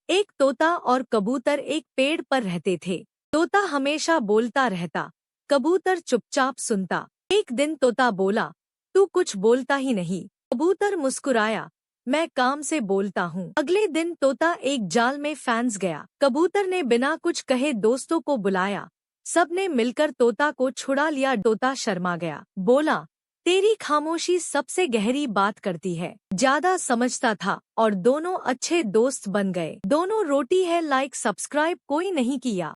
एक तोता और कबूतर एक पेड़ पर रहते थे। तोता हमेशा बोलता रहता, कबूतर चुपचाप सुनता। एक दिन तोता बोला, तू कुछ बोलता ही नहीं। कबूतर मुस्कुराया, मैं काम से बोलता हूँ। अगले दिन तोता एक जाल में फंस गया। कबूतर ने बिना कुछ कहे दोस्तों को बुलाया। सबने मिलकर तोता को छुड़ा लिया। तोता शर्मा गया, बोला, तेरी खामोशी सबसे गहरी बात करती है। ज्यादा समझता था और दोनों अच्छे दोस्त बन गए। दोनों रोटी है, लाइक सब्सक्राइब कोई नहीं किया।